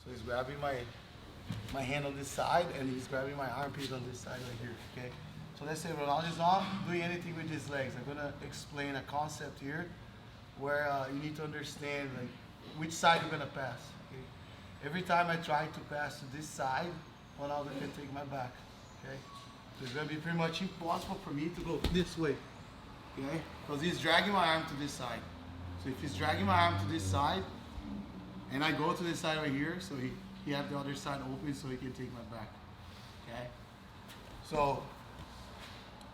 So he's grabbing my hand on this side, and he's grabbing my armpit on this side right here, okay? So let's say Ronaldo's not doing anything with his legs. I'm gonna explain a concept here where you need to understand like which side you're gonna pass, okay? Every time I try to pass to this side, Ronaldo can take my back, okay? So it's gonna be pretty much impossible for me to go this way, okay? Because he's dragging my arm to this side. So if he's dragging my arm to this side, and I go to this side right here, so he have the other side open so he can take my back, okay? So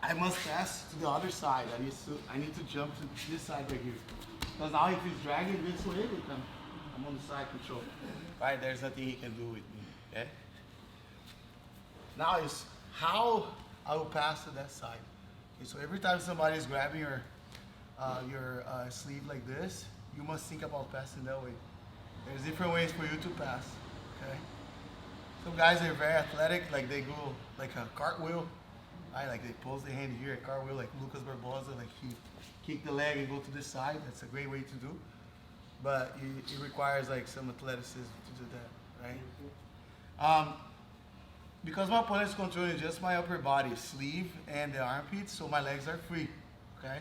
I must pass to the other side. I need to jump to this side right here. Because now if he's dragging this way, I'm on the side control. Right, there's nothing he can do with me, okay? Now is how I will pass to that side. Okay, so every time somebody is grabbing your sleeve like this, you must think about passing that way. There's different ways for you to pass, okay? Some guys are very athletic, like they go like a cartwheel, right? Like they pose their hand here, a cartwheel like Lucas Barbosa, like he kick the leg and go to this side. That's a great way to do. But it requires like some athleticism to do that, right? Because my opponent is controlling just my upper body, sleeve and the armpits, so my legs are free, okay?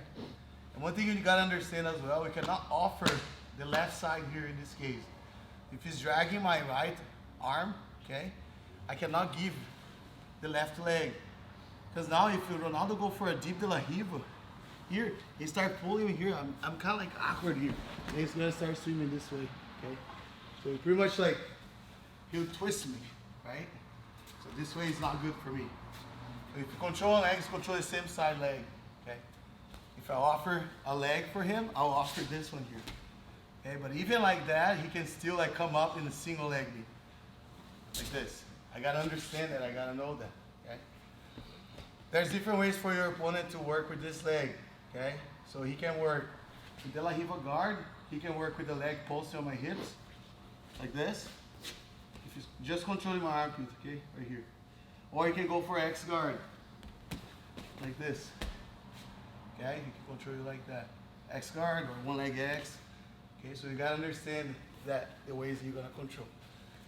And one thing you gotta understand as well, we cannot offer the left side here in this case. If he's dragging my right arm, okay, I cannot give the left leg. Because now if Ronaldo go for a deep de la Riva, here, he start pulling me here, I'm kind of like awkward here. And he's gonna start swimming this way, okay? So he pretty much like, he'll twist me, right? So this way is not good for me. So if you control legs, control the same side leg, okay? If I offer a leg for him, I'll offer this one here. Okay, but even like that, he can still like come up in a single leg me. Like this. I gotta understand that, I gotta know that, okay? There's different ways for your opponent to work with this leg, okay? So he can work with De La Riva guard, he can work with the leg posted on my hips, like this. If he's just controlling my armpit, okay, right here. Or he can go for X guard, like this. Okay, he can control you like that. X guard or one leg X. Okay, so you gotta understand that the ways you're gonna control.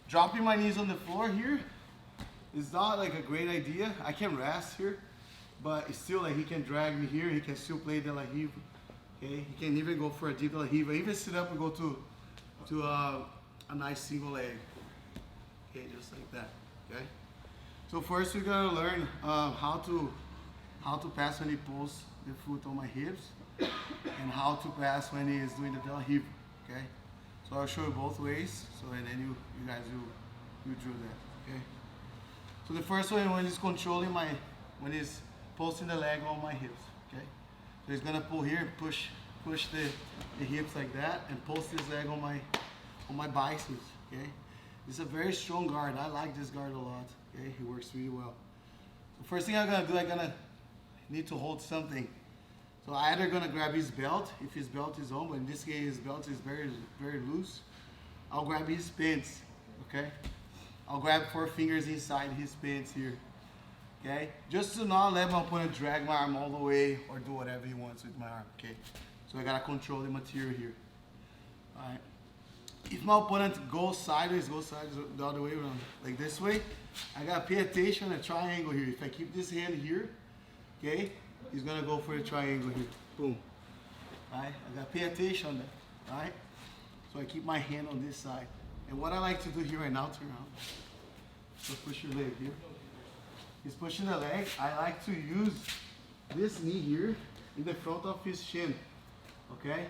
Dropping my knees on the floor here is not like a great idea. I can rest here, but it's still like he can drag me here. He can still play De La Riva. Okay, he can even go for a deep De La Riva. Even sit up and go to a nice single leg. Okay, just like that. Okay. So first we're gonna learn how to pass when he pulls the foot on my hips, and how to pass when he is doing the De La Riva. Okay. So I'll show you both ways. So and then you guys you drew that. Okay. So the first one when he's controlling when he's posting the leg on my hips. Okay. So he's gonna pull here, push the hips like that, and post his leg on my biceps. Okay. It's a very strong guard. I like this guard a lot. Okay, he works really well. So first thing I'm gonna do, I'm gonna need to hold something. So I'm either gonna grab his belt, if his belt is on, but in this case his belt is very, very loose. I'll grab his pants, okay? I'll grab 4 fingers inside his pants here, okay? Just to not let my opponent drag my arm all the way or do whatever he wants with my arm, okay? So I gotta control the material here, all right? If my opponent goes sideways the other way around, like this way, I gotta pay attention to the triangle here. If I keep this hand here, okay, he's gonna go for the triangle here. Boom. Right? I gotta pay attention on that. Right? So I keep my hand on this side. And what I like to do here right now, turn around. So push your leg here. He's pushing the leg. I like to use this knee here in the front of his shin. Okay?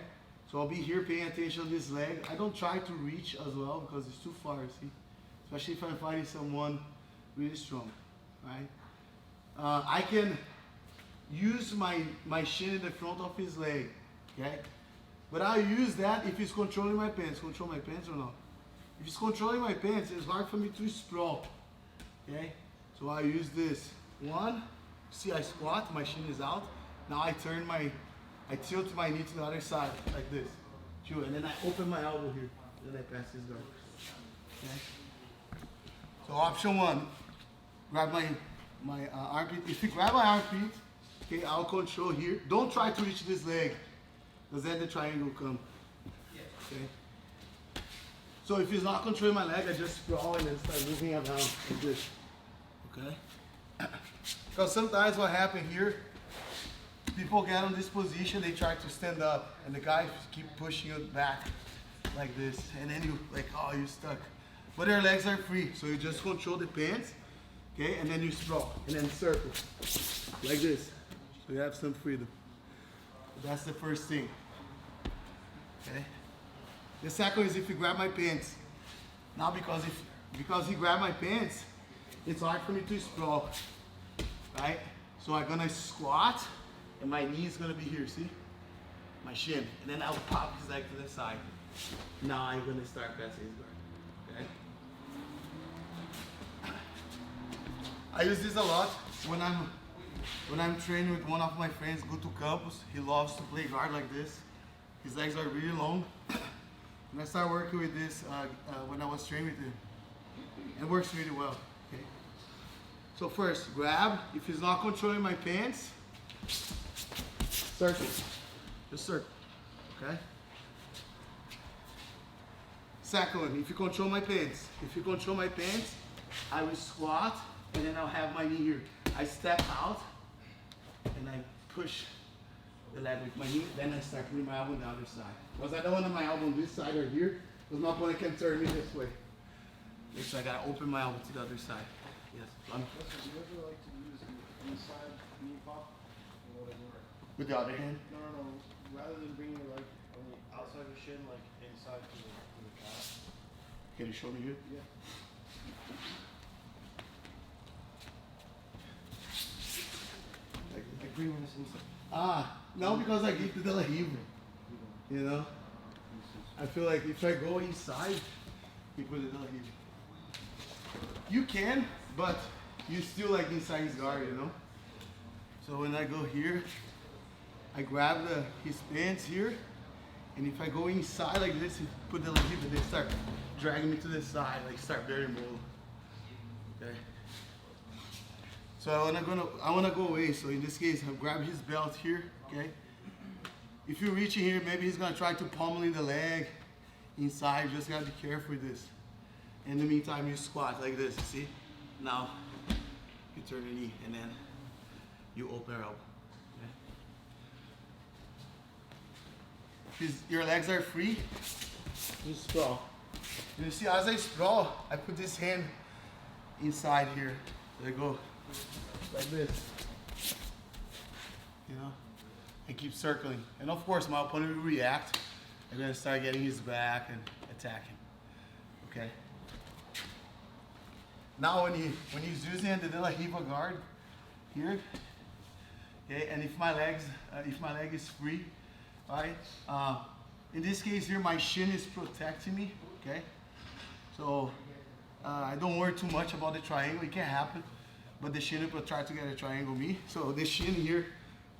So I'll be here paying attention to this leg. I don't try to reach as well because it's too far, see? Especially if I'm fighting someone really strong, right? I can use my shin in the front of his leg, okay? But I'll use that if he's controlling my pants. Control my pants or not? If he's controlling my pants, it's hard for me to sprawl, okay? So I use this. One, see I squat, my shin is out. Now I tilt my knee to the other side, like this. Two, and then I open my elbow here. Then I pass this guard. Okay? So option 1, grab my armpit. If you grab my armpit, okay, I'll control here. Don't try to reach this leg, because then the triangle will come. Okay? So if he's not controlling my leg, I just sprawl and then start moving around like this. Okay? Because sometimes what happens here, people get on this position, they try to stand up, and the guy keep pushing you back like this, and then you like, oh, you're stuck. But your legs are free, so you just control the pants, okay? And then you sprawl, and then circle, like this. So you have some freedom. That's the first thing, okay? The second is if you grab my pants. Now because he grabbed my pants, it's hard for me to sprawl, right? So I'm gonna squat, and my knee is gonna be here, see? My shin, and then I'll pop his leg to the side. Now I'm gonna start passing his guard, okay? I use this a lot when I'm training with one of my friends, Guto Campos. He loves to play guard like this. His legs are really long. And I started working with this when I was training with him. It works really well. Okay. So first, grab. If he's not controlling my pants, circle. Just circle. Okay. Second, if you control my pants, I will squat and then I'll have my knee here. I step out and I push the leg with my knee, then I start putting my elbow on the other side. Because I don't want my elbow on this side or here, because my opponent can turn me this way. Okay, so I gotta open my elbow to the other side. Yes. Do you ever like to use the inside knee pop or whatever? With the other hand? No. Rather than bringing your leg on the outside of your shin, like inside to the calf. Can you show me here? Yeah. Like the green one is inside. No, because I give to De La Riva. You know? I feel like if I go inside, you put it De La Riva. You can, but you still like inside his guard, you know? So when I go here, I grab his pants here, and if I go inside like this and put De La Riva, they start dragging me to the side, like start burying me. Okay? So I wanna go away. So in this case, I'll grab his belt here, okay? If you reach in here, maybe he's gonna try to pummel in the leg inside. You just gotta be careful with this. In the meantime, you squat like this, see? Now, you turn your knee and then you open your elbow, okay? If your legs are free, you sprawl. You see, as I sprawl, I put this hand inside here. There you go. Like this, you know, and keep circling. And of course, my opponent will react. I'm gonna start getting his back and attack him. Okay. Now, when he's using the De La Riva guard here, okay, and if my leg is free, right? In this case here, my shin is protecting me. Okay. So I don't worry too much about the triangle. It can happen. But the shin will try to get a triangle me. So the shin here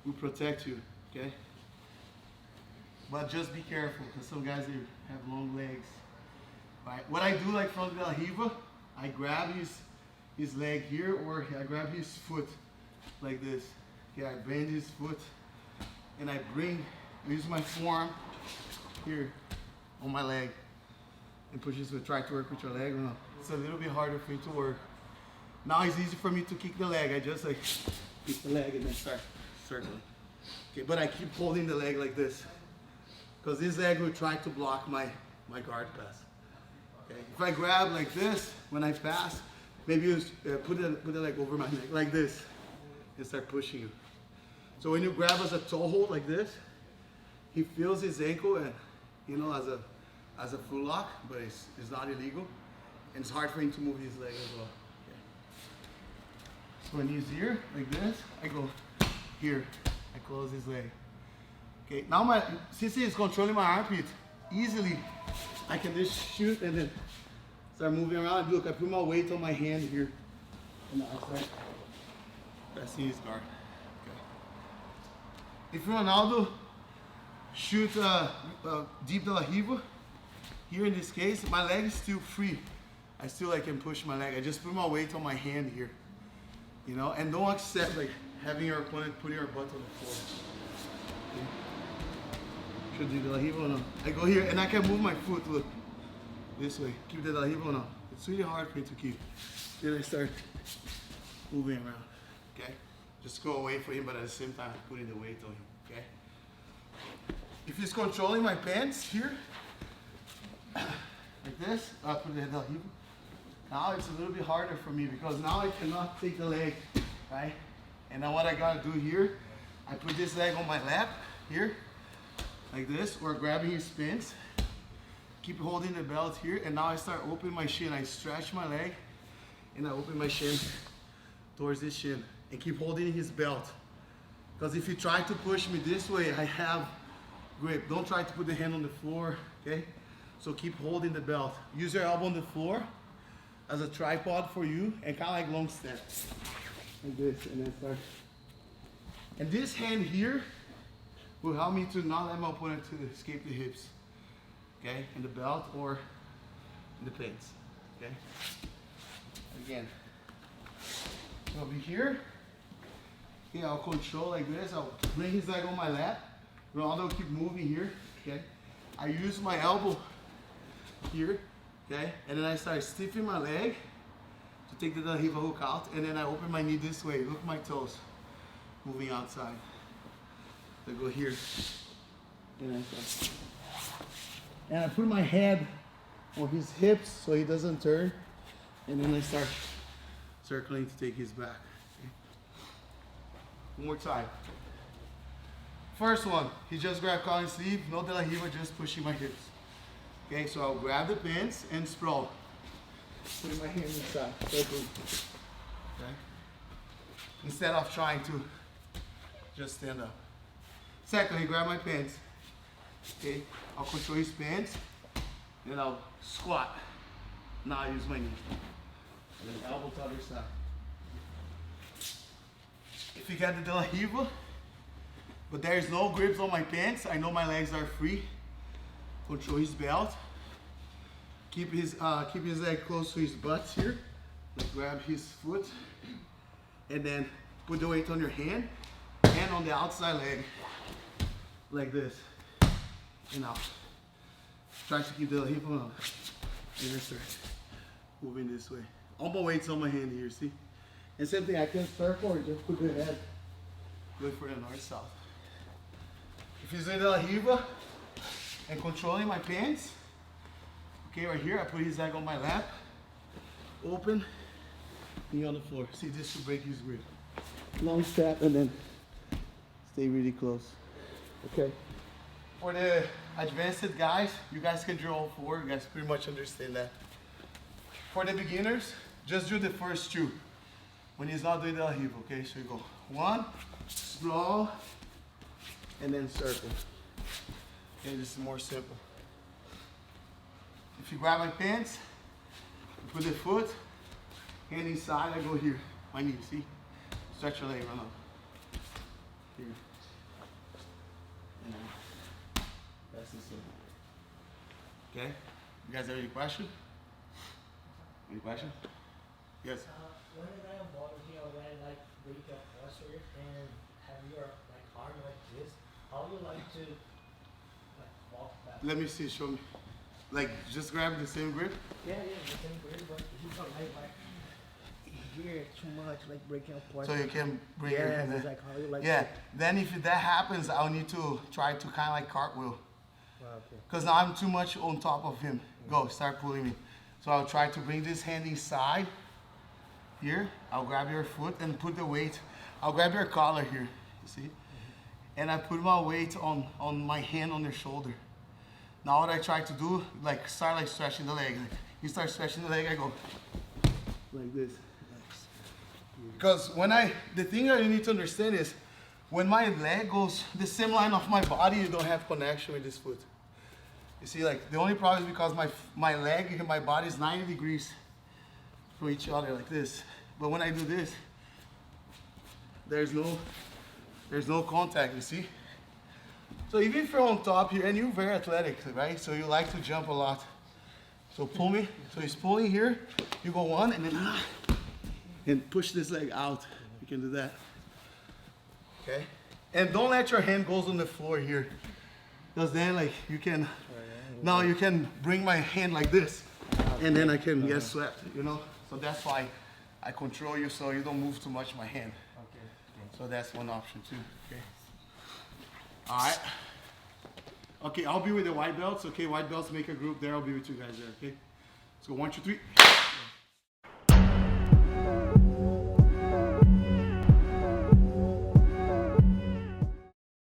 will protect you, okay? But just be careful, because some guys, they have long legs. Right? What I do, like from De La Riva, I grab his leg here, or I grab his foot like this. Okay, I bend his foot, and I use my forearm here on my leg, and push this foot. Try to work with your leg. No, it's a little bit harder for me to work. Now it's easy for me to kick the leg. I just like kick the leg and then start circling. Okay, but I keep holding the leg like this, because this leg will try to block my guard pass. Okay, if I grab like this when I pass, maybe you put the leg over my neck like this and start pushing you. So when you grab as a toe hold like this, he feels his ankle and as a full lock, but it's not illegal, and it's hard for him to move his leg as well. So when he's here, like this, I go here, I close his leg. Okay, now since he's controlling my armpit, easily I can just shoot and then start moving around. Look, I put my weight on my hand here, and I start pressing his guard. Okay. If Ronaldo shoot deep De La Riva, here in this case, my leg is still free. I can push my leg. I just put my weight on my hand here. You know, and don't accept like having your opponent putting your butt on the floor. Okay. Should do De La Riva or no? I go here and I can move my foot, look. This way. Keep the De La Riva on. It's really hard for me to keep. Then I start moving around. Okay? Just go away from him, but at the same time putting the weight on him. Okay? If he's controlling my pants here, like this, I'll put the De La Riva. Now it's a little bit harder for me because now I cannot take the leg, right? And now what I gotta do here, I put this leg on my lap here, like this, or grabbing his pants. Keep holding the belt here, and now I start opening my shin. I stretch my leg, and I open my shin towards this shin, and keep holding his belt. Because if you try to push me this way, I have grip. Don't try to put the hand on the floor, okay? So keep holding the belt. Use your elbow on the floor as a tripod for you, and kind of like long steps. Like this, and then start. And this hand here will help me to not let my opponent to escape the hips. Okay, in the belt or in the pants. Okay. Again. So I'll be here. Okay, I'll control like this. I'll bring his leg on my lap. Ronaldo will keep moving here. Okay. I use my elbow here. Okay, and then I start stiffening my leg to take the De La Riva hook out, and then I open my knee this way. Look at my toes moving outside. I go here, and I start. And I put my head on his hips so he doesn't turn, and then I start circling to take his back. Okay. One more time. First one, he just grabbed Colin's sleeve, no De La Riva, just pushing my hips. Okay, so I'll grab the pants and sprawl. Putting my hand inside. Okay. Instead of trying to just stand up. Secondly, grab my pants. Okay, I'll control his pants. Then I'll squat. Now I use my knee. And then elbow to the other side. If you got the De La Riva, but there's no grips on my pants, I know my legs are free. Control his belt. Keep his leg close to his butt here. Like grab his foot. And then put the weight on your hand and on the outside leg. Like this. And out. Try to keep the hip on. And then start moving this way. All my weight's on my hand here, see? And same thing, I can circle or just put the head. Go for the north-south. If he's in De La Riva and controlling my pants, okay, right here, I put his leg on my lap, open, knee on the floor. See, this should break his grip. Long step and then stay really close. Okay. For the advanced guys, you guys can drill all four. You guys pretty much understand that. For the beginners, just do the first two. When he's not doing De La Riva, okay? So you go one, sprawl, and then circle. Okay, this is more simple. If you grab my pants, you put the foot, hand inside, I go here. My knee, see? Stretch your leg, run up. Here. And then, that's the simple. Okay? You guys have any question? Any question? Yes? When I am bottom here, when I like break your posture and have your like arm like this, how you like to like walk back? Let me see, show me. Like, just grab the same grip? Yeah, the same grip, but he's not like here too much, like breaking your posture. So you can bring your yeah, hand it's there. like how you like Yeah, to, then if that happens, I'll need to try to kind of like cartwheel. okay. Because now I'm too much on top of him. Go, start pulling me. So I'll try to bring this hand inside. Here, I'll grab your foot and put the weight. I'll grab your collar here, you see? And I put my weight on my hand on your shoulder. Now what I try to do, like start like stretching the leg. Like, you start stretching the leg, I go like this. Because the thing that you need to understand is, when my leg goes the same line of my body, you don't have connection with this foot. You see, like the only problem is because my leg and my body is 90 degrees from each other like this. But when I do this, there's no contact, you see? So even if you're on top here, and you're very athletic, right? So you like to jump a lot. So pull me, so he's pulling here, you go one, and then and push this leg out. You can do that. Okay? And don't let your hand goes on the floor here. Because then like you can, now you can bring my hand like this. and then I can get swept, you know? So that's why I control you so you don't move too much my hand. Okay. So that's one option too, okay? All right. Okay, I'll be with the white belts. Okay, white belts make a group there. I'll be with you guys there, okay? Let's go 1, 2, 3.